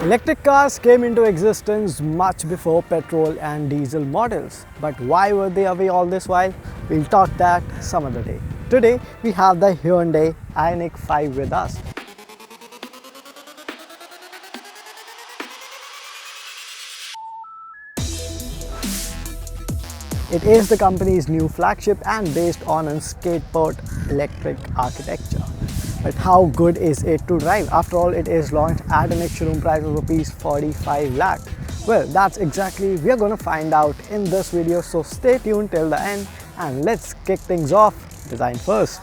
Electric cars came into existence much before petrol and diesel models. But why were they away all this while? We'll talk that some other day. Today we have the Hyundai Ioniq 5 with us. It is the company's new flagship and based on a skateboard electric architecture. But how good is it to drive? After all, it is launched at an ex-showroom price of rupees 45 lakh. Well, that's exactly we are going to find out in this video, so stay tuned till the end and let's kick things off. Design first.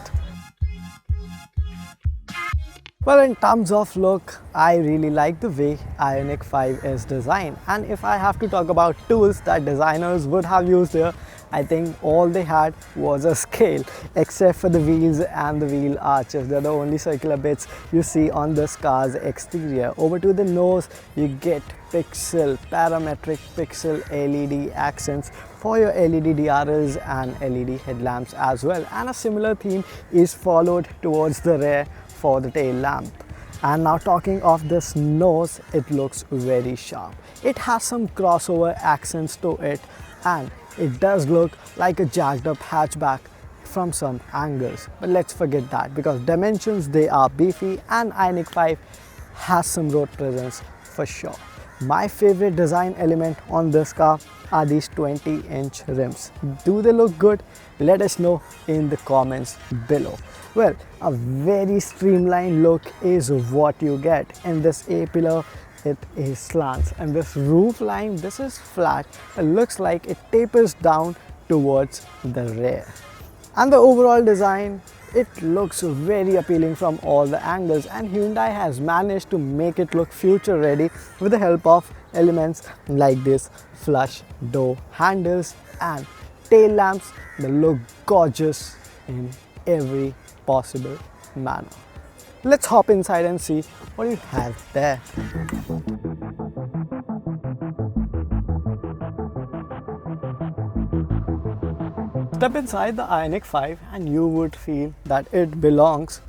Well, in terms of look, I really like the way Ioniq 5 is designed, and if I have to talk about tools that designers would have used here, I think all they had was a scale, except for the wheels and the wheel arches. They're the only circular bits you see on this car's exterior. Over to the nose, you get parametric pixel LED accents for your LED DRLs and LED headlamps as well, and a similar theme is followed towards the rear for the tail lamp. And now talking of this nose, it looks very sharp. It has some crossover accents to it, and it does look like a jacked up hatchback from some angles. But let's forget that, because dimensions, they are beefy and Ioniq 5 has some road presence for sure. My favorite design element on this car are these 20-inch rims. Do they look good? Let us know in the comments below. Well, a very streamlined look is what you get. In this A-pillar, it is slants, and this roof line, this is flat. It looks like it tapers down towards the rear. And the overall design, it looks very appealing from all the angles, and Hyundai has managed to make it look future ready with the help of elements like this flush door handles and tail lamps that look gorgeous in every possible manner. Let's hop inside and see what you have there. Step inside the Ioniq 5 and you would feel that it belongs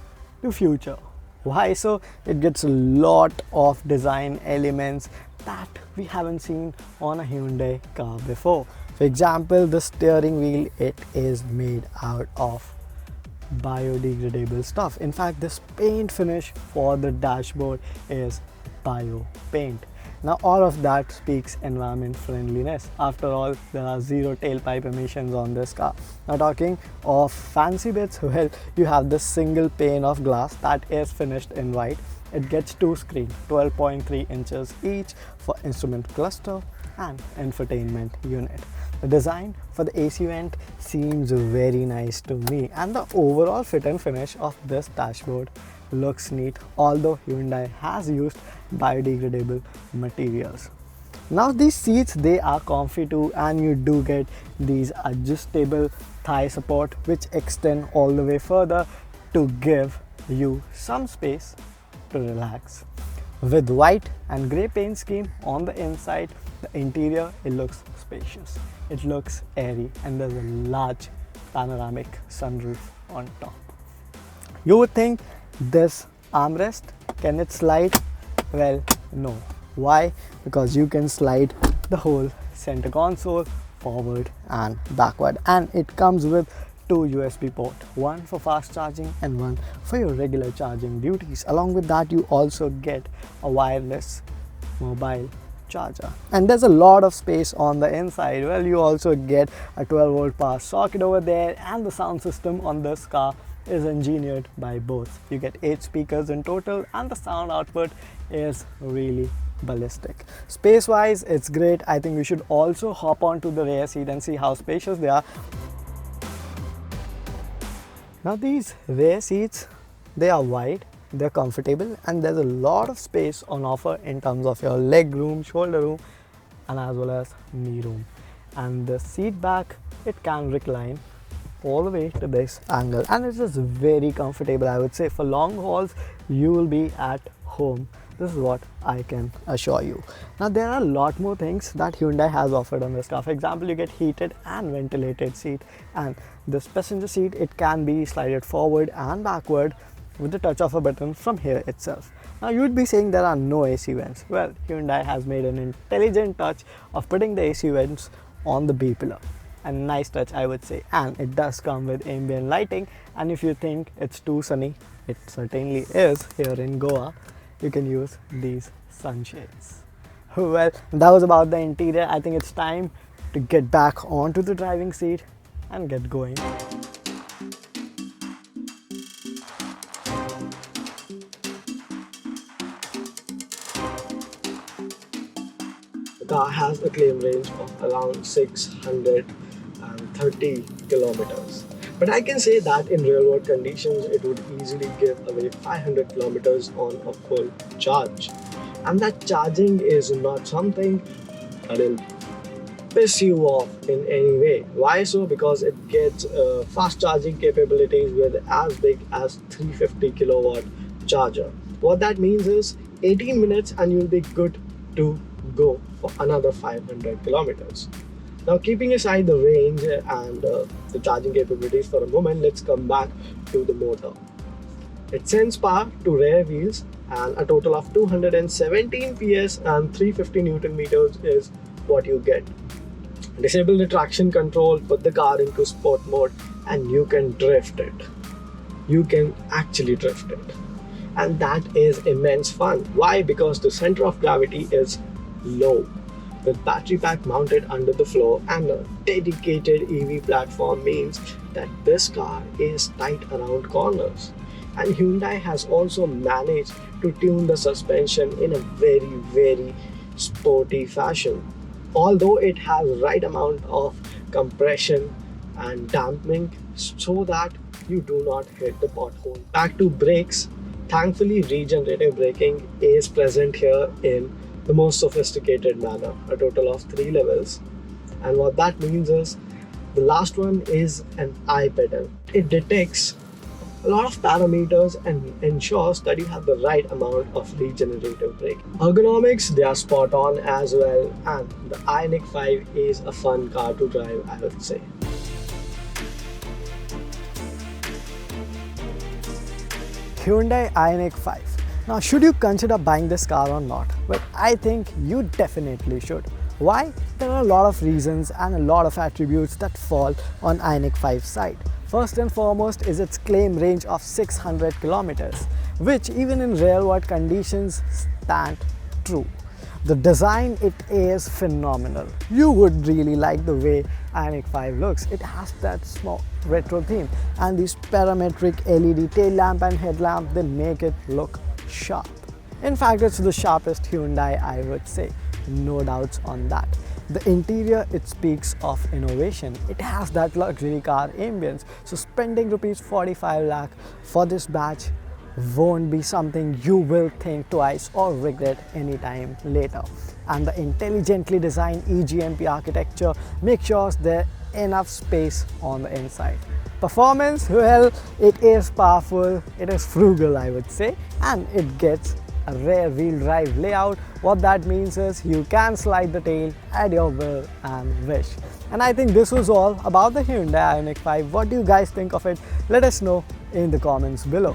to future. Why so? It gets a lot of design elements that we haven't seen on a Hyundai car before. For example, the steering wheel, it is made out of biodegradable stuff. In fact, this paint finish for the dashboard is bio paint. Now all of that speaks environment friendliness. After all, there are zero tailpipe emissions on this car. Now talking of fancy bits, well, you have this single pane of glass that is finished in white. It gets two screens, 12.3 inches each for instrument cluster and infotainment unit. The design for the AC vent seems very nice to me, and the overall fit and finish of this dashboard looks neat, although Hyundai has used biodegradable materials. Now these seats, they are comfy too, and you do get these adjustable thigh support which extend all the way further to give you some space to relax. With white and grey paint scheme on the inside, the interior, it looks spacious, it looks airy, and there's a large panoramic sunroof on top. You would think this armrest, can it slide? Well, no. Why? Because you can slide the whole center console forward and backward, and it comes with two USB ports, one for fast charging and one for your regular charging duties. Along with that, you also get a wireless mobile charger, and there's a lot of space on the inside. Well, you also get a 12-volt power socket over there, and the sound system on this car is engineered by both. You get 8 speakers in total, and the sound output is really ballistic. Space wise, it's great. I think we should also hop onto the rear seat and see how spacious they are. Now these rear seats, they are wide, they're comfortable, and there's a lot of space on offer in terms of your leg room, shoulder room, and as well as knee room. And the seat back, it can recline all the way to this angle, and it is very comfortable. I would say for long hauls you will be at home. This is what I can assure you. Now there are a lot more things that Hyundai has offered on this car. For example, you get heated and ventilated seat, and this passenger seat, it can be slided forward and backward with the touch of a button from here itself. Now you would be saying there are no AC vents. Well, Hyundai has made an intelligent touch of putting the AC vents on the B pillar. A nice touch, I would say, and it does come with ambient lighting. And if you think it's too sunny, it certainly is here in Goa, you can use these sunshades. Well, that was about the interior. I think it's time to get back onto the driving seat and get going. The car has a claim range of around 630 kilometers. But I can say that in real world conditions, it would easily give away 500 kilometers on a full charge. And that charging is not something that'll piss you off in any way. Why so? Because it gets fast charging capabilities with as big as 350 kilowatt charger. What that means is 18 minutes and you'll be good to go for another 500 kilometers. Now, keeping aside the range and the charging capabilities for a moment, let's come back to the motor. It sends power to rear wheels, and a total of 217 PS and 350 Newton meters is what you get. Disable the traction control, put the car into sport mode, and you can drift it. You can actually drift it. And that is immense fun. Why? Because the center of gravity is low. With battery pack mounted under the floor and a dedicated EV platform means that this car is tight around corners. And Hyundai has also managed to tune the suspension in a very sporty fashion. Although it has right amount of compression and damping so that you do not hit the pothole. Back to brakes. Thankfully, regenerative braking is present here in the most sophisticated manner, a total of 3 levels. And what that means is the last one is an eye pedal. It detects a lot of parameters and ensures that you have the right amount of regenerative braking. Ergonomics, they are spot on as well, and the Ioniq 5 is a fun car to drive, I would say. Hyundai Ioniq 5. Now, should you consider buying this car or not? Well, I think you definitely should. Why? There are a lot of reasons and a lot of attributes that fall on Ioniq 5's side. First and foremost is its claim range of 600 kilometers, which even in real world conditions stand true. The design, it is phenomenal. You would really like the way Ioniq 5 looks. It has that small retro theme, and these parametric LED tail lamp and headlamp, they make it look sharp. In fact, it's the sharpest Hyundai, I would say. No doubts on that. The interior, it speaks of innovation. It has that luxury car ambience. So spending rupees 45 lakh for this batch won't be something you will think twice or regret anytime later. And the intelligently designed EGMP architecture makes sure there's enough space on the inside. Performance, well, it is powerful, it is frugal, I would say, and it gets a rear wheel drive layout. What that means is you can slide the tail at your will and wish. And I think this was all about the Hyundai Ioniq 5. What do you guys think of it? Let us know in the comments below.